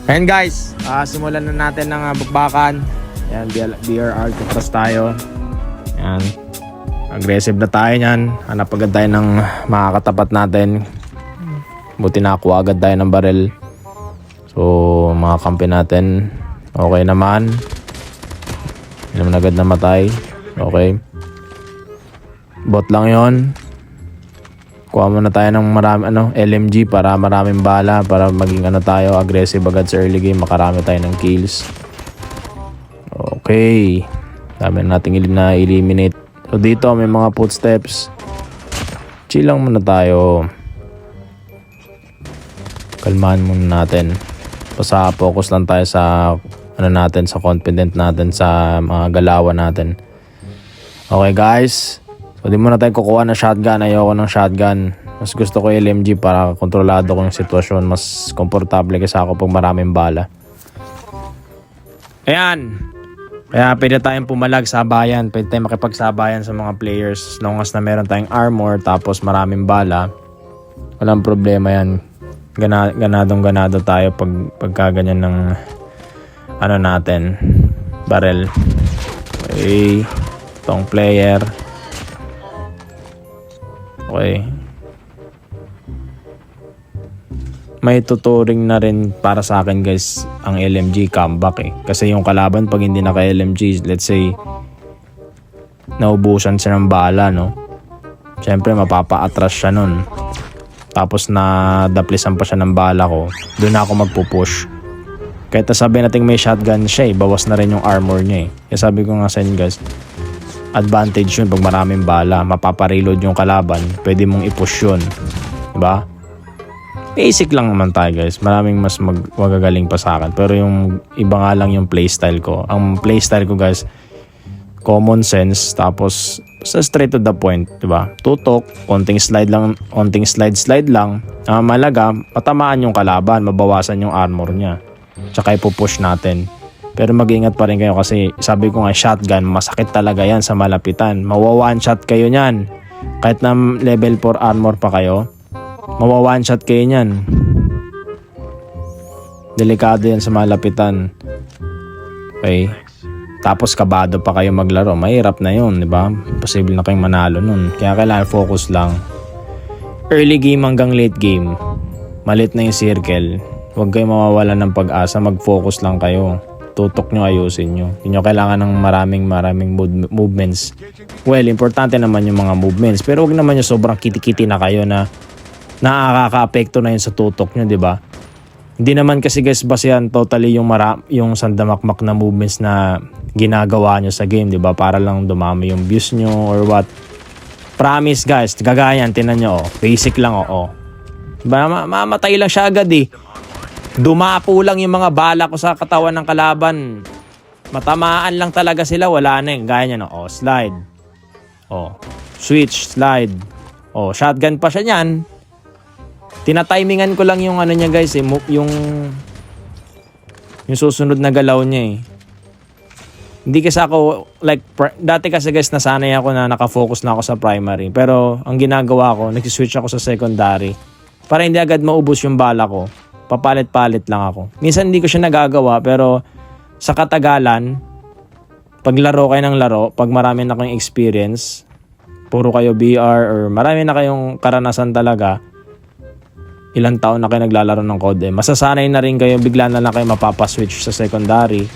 Ayan guys, simulan na natin ng bakbakan. Ayan, BRR tutras tayo. Ayan, aggressive na tayo nyan. Hanap agad tayo ng makakatapat natin. Buti nakakuha agad tayo ng barrel. So mga kampi natin okay naman. Hindi naman agad namatay. Okay, bot lang yon. Kuha muna tayo ng marami, LMG para maraming bala, para maging tayo, aggressive agad sa early game, makarami tayo ng kills. Okay, dami nating na-eliminate. So dito may mga footsteps. Chill lang muna tayo. Kalmahan muna natin. Basta focus lang tayo sa natin, sa confident natin, sa mga galawan natin. Okay guys, so di muna tayo kukuha ng shotgun. Ayoko ng shotgun. Mas gusto ko LMG para kontrolado ko yung sitwasyon. Mas komportable kasi ako pag maraming bala. Ayan. Kaya pwede tayong pumalag sabayan. Pwede tayong makipagsabayan sa mga players. As long as na meron tayong armor tapos maraming bala, walang problema yan. Ganado tayo pagkaganyan ng natin, barrel. Okay, tong player. Okay, may tuturing na rin para sa akin guys ang LMG comeback kasi yung kalaban pag hindi naka LMG, let's say naubusan siya ng bala, syempre mapapa-atras siya nun, tapos daplisan pa siya ng bala ko, doon na ako magpupush. Kahit sabi natin may shotgun siya, bawas na rin yung armor niya Kaya sabi ko nga sa inyo guys, advantage yun pag maraming bala, mapapareload yung kalaban, pwede mong i-push yun, diba? Basic lang naman tayo guys, maraming mas magagaling pa sa akin, pero yung iba nga lang yung playstyle ko. Ang playstyle ko guys, common sense, tapos straight to the point, diba? Tutok, konting slide lang, malaga, matamaan yung kalaban, mabawasan yung armor niya, tsaka ipupush natin. Pero mag-ingat pa rin kayo kasi sabi ko nga, shotgun, masakit talaga yan sa malapitan. Mawa-one shot kayo nyan. Kahit na level 4 armor pa kayo, mawa-one shot kayo nyan. Delikado yan sa malapitan. Okay. Tapos kabado pa kayo maglaro. Mahirap na yun, diba? Posible na kayong manalo nun. Kaya kailangan focus lang. Early game hanggang late game, malit na yung circle. Huwag kayo mawawalan ng pag-asa. Mag-focus lang kayo. Tutok nyo, ayusin nyo. Hindi nyo kailangan ng maraming movements. Well, importante naman yung mga movements. Pero huwag naman yung sobrang kiti-kiti na kayo na nakaka-apekto na yun sa tutok nyo, diba? Hindi naman kasi guys basehan totally yung sandamakmak na movements na ginagawa nyo sa game, diba? Para lang dumami yung views nyo or what. Promise guys, gagayan, tinan nyo, basic lang, diba? Mamatay lang siya agad Dumapo lang yung mga bala ko sa katawan ng kalaban. Matamaan lang talaga sila, wala na gaya niya slide. Switch, slide. Shotgun pa siya niyan. Tinatimingan ko lang yung niya guys yung susunod na galaw niya Hindi kasi ako dati kasi guys nasanay ako na nakafocus na ako sa primary, pero ang ginagawa ko, nag-switch ako sa secondary para hindi agad maubos yung bala ko. Papalit-palit lang ako. Minsan hindi ko siya nagagawa, pero sa katagalan, pag laro kayo ng laro, pag marami na kayong experience, puro kayo BR or marami na kayong karanasan talaga, ilang taon na kayo naglalaro ng COD, masasanay na rin kayo, bigla na lang kayo mapapaswitch sa secondary.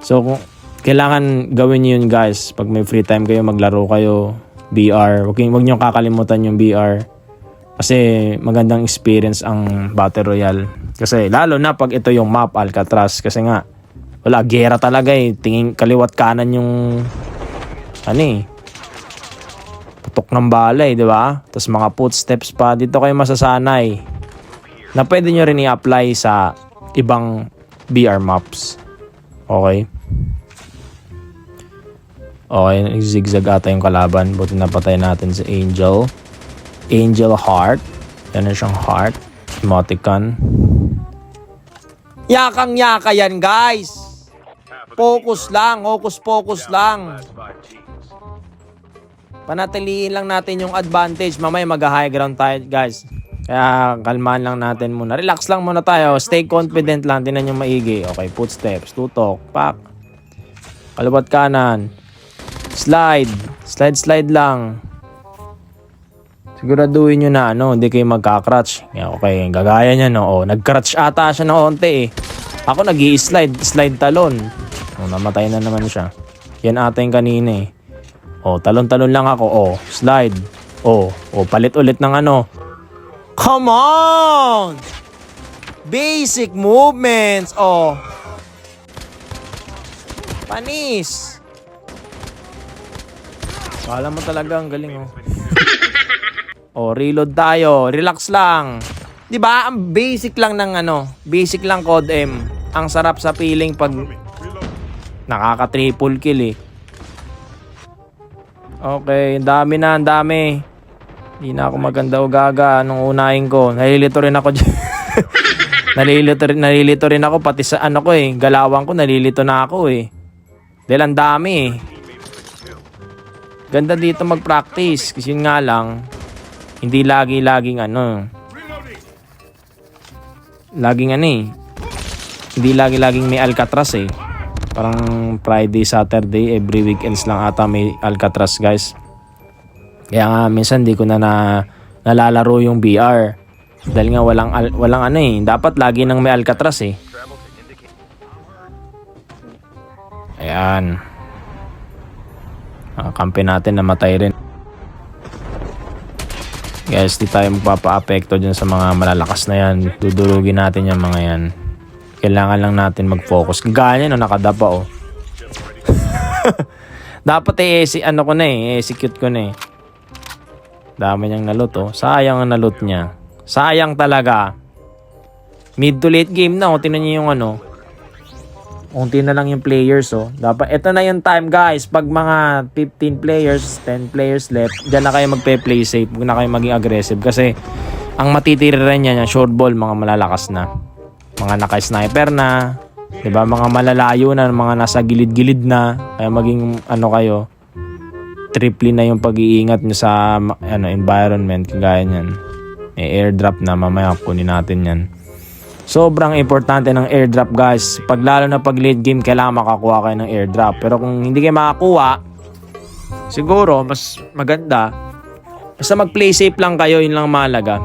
So, kailangan gawin niyo yun guys. Pag may free time kayo, maglaro kayo BR. Huwag niyo kakalimutan yung BR. Kasi magandang experience ang Battle Royale. Kasi lalo na pag ito yung map, Alcatraz. Kasi nga, wala, gera talaga Tingin kaliwat kanan yung putok ng bala diba? Tapos mga footsteps pa. Dito kayo masasanay na pwede nyo rin i-apply sa ibang BR maps. Okay? Okay, zigzag ata yung kalaban. Buti napatay natin si Angel Heart. Yan na siyang heart. Emoticon. Yakang-yaka yan guys. Focus lang. Focus lang. Panatiliin lang natin yung advantage. Mamaya mag-high ground tayo guys. Kaya kalmahan lang natin muna. Relax lang muna tayo. Stay confident lang. Tinan yung maigi. Okay, footsteps. Tutok. Pak. Kaliwat kanan. Slide. Slide lang. Siguraduhin nyo na hindi kayo magka-crutch. Okay, gagaya niya nag-crutch ata siya ng onte eh. Ako nag-i-slide. Slide talon. Namatay na naman siya. Yan ata yung kanina eh. Talon-talon lang ako. Slide. Palit ulit ng Come on! Basic movements. Panis. Kala mo talaga ang galing reload tayo. Relax lang. 'Di ba? Ang basic lang ng basic lang Code M. Ang sarap sa feeling pag nakaka-triple kill eh. Okay, ang dami. Hindi na ako maganda o gaga nung unahin ko. Nalilito rin ako dyan. nalilito rin ako pati sa galawang ko nalilito na ako eh. Dahil ang dami eh. Ganda dito mag-practice kasi nga lang hindi laging hindi laging may Alcatraz eh. Parang Friday, Saturday, every weekends lang ata may Alcatraz guys. Kaya nga minsan di ko na nalalaro yung VR. Dahil nga walang dapat lagi nang may Alcatraz eh. Ayan. Kampi natin namatay rin. Guys, di tayo magpapa-apekto dyan sa mga malalakas na yan. Dudurugin natin yung mga yan. Kailangan lang natin mag-focus. Ganyan nakadapa Dapat execute ko na eh. Dami niyang nalot Sayang ang nalot niya. Sayang talaga. Mid to late game na tingnan niyo yung unti na lang yung players Dapat ito na yung time guys. Pag mga 15 players, 10 players left, diyan na kayo magpe-play safe. Huwag na kayo maging aggressive kasi ang matitira niya short ball, mga malalakas na. Mga naka-sniper na, 'di ba? Mga malalayo na, mga nasa gilid-gilid na. Kaya maging kayo, triple na yung pag-iingat nyo sa environment kagaya niyan. Airdrop na mamaya kunin natin 'yan. Sobrang importante ng airdrop guys. Lalo na pag late game kailangan makakuha kayo ng airdrop. Pero kung hindi kayo makakuha, siguro mas maganda basta mag-play safe lang kayo, yun lang mahalaga.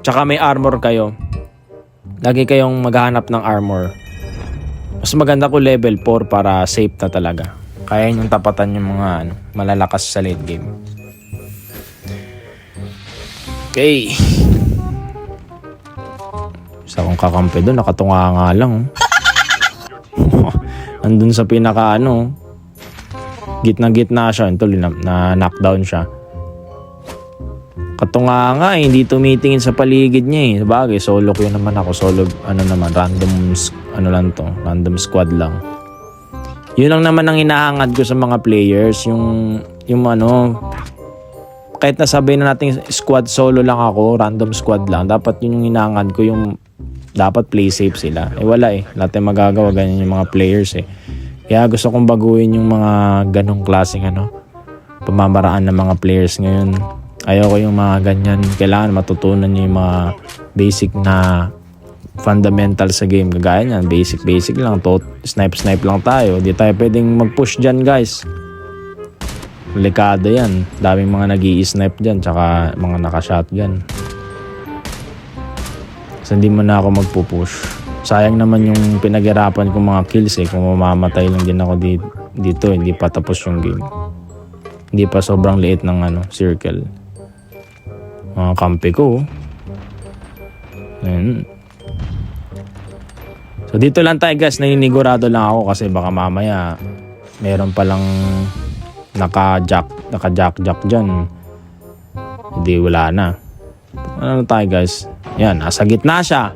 Tsaka may armor kayo. Lagi kayong maghahanap ng armor. Mas maganda ko level 4 para safe na talaga. Kaya yung tapatan yung mga malalakas sa late game. Okay. Isa akong kakampi doon, nakatunga nga lang. Andun sa pinaka gitna siya. Ito, na knockdown siya. Katunga nga hindi tumitingin sa paligid niya Sabagay, solo ko naman ako. Solo, random squad lang. Yun lang naman ang hinahangad ko sa mga players. Yung kahit nasabi na natin squad solo lang ako, random squad lang. Dapat yun yung hinahangad ko, yung dapat play safe sila. Wala lahat yung magagawa, ganyan yung mga players Kaya gusto kong baguhin yung mga ganong klaseng pamamaraan ng mga players ngayon. Ayoko yung mga ganyan. Kailangan matutunan nyo yung mga basic na fundamental sa game. Kagaya niyan, basic lang. Snipe lang tayo. Di tayo pwedeng mag-push dyan guys. Delikado yan. Daming mga nag-i-snipe dyan. Tsaka mga naka-shotgun. Kasi hindi mo na ako magpupush. Sayang naman yung pinaghirapan kong mga kills kung mamamatay lang din ako dito. Hindi pa tapos yung game. Hindi pa sobrang liit ng circle. Mga kampi ko. Ayan. So dito lang tayo guys. Naninigurado lang ako kasi baka mamaya meron palang naka-jack dyan. Hindi, wala na. Ano tayo guys? Yan, nasa gitna siya.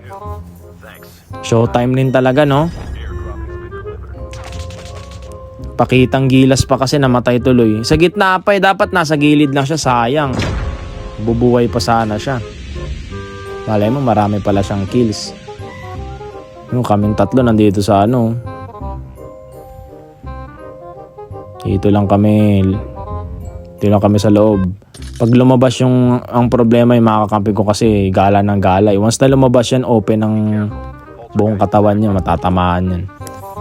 Showtime din talaga, no? Pakitang gilas pa kasi namatay tuloy. Sa gitna pa dapat nasa gilid lang siya, sayang. Bubuhay pa sana siya. Malay mo, marami pala siyang kills. Yung kaming tatlo nandito sa Dito lang kami sa loob. Pag lumabas ang problema yung makakampi ko kasi gala ng gala. Once na lumabas yan, open ang buong katawan niya, matatamaan yan.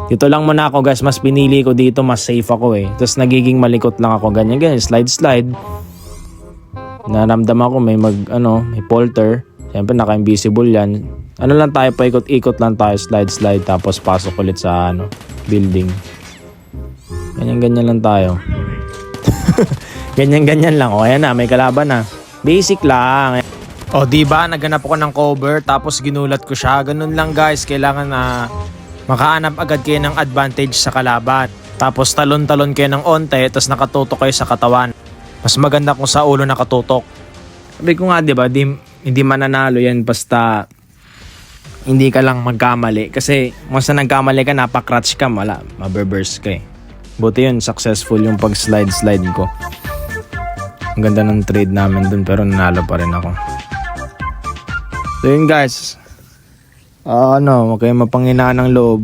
Dito lang muna ako guys, mas pinili ko dito, mas safe ako eh. Tapos nagiging malikot lang ako, ganyan, slide. Naramdaman ko may may polter. Siyempre naka-invisible yan. Ano lang tayo, paikot-ikot lang tayo, slide, tapos pasok ulit sa building. Ganyan lang tayo. Ganyan lang. O ayan na, may kalaban na. Basic lang. O diba, naghanap ako ng cover tapos ginulat ko siya. Ganun lang guys, kailangan na makahanap agad kayo ng advantage sa kalaban. Tapos talon-talon kayo ng onte, tapos nakatutok kayo sa katawan. Mas maganda kung sa ulo nakatutok. Sabi ko nga diba, hindi mananalo yan basta hindi ka lang magkamali. Kasi once na nagkamali ka, napakratch ka, maberburst ka eh. Buti yun, successful yung pag-slide ko. Ang ganda ng trade namin dun pero nanalo pa rin ako. So yun guys. Huwag kayo mapanghinaan ng loob.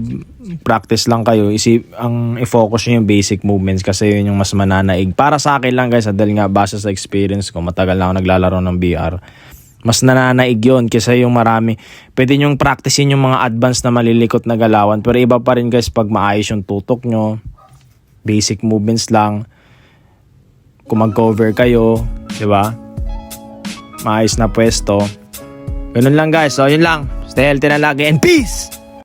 Practice lang kayo. I-focus nyo yung basic movements kasi yun yung mas mananaig. Para sa akin lang guys, dahil nga base sa experience ko, matagal na ako naglalaro ng VR. Mas nananaig yun kaysa yung marami. Pwede nyong practicein yung mga advanced na malilikot na galawan. Pero iba pa rin guys pag maayos yung tutok nyo. Basic movements lang. Kung mag-cover kayo, di ba? Maayos na pwesto. Ganun lang guys. So, yun lang. Stay healthy na lagi and peace!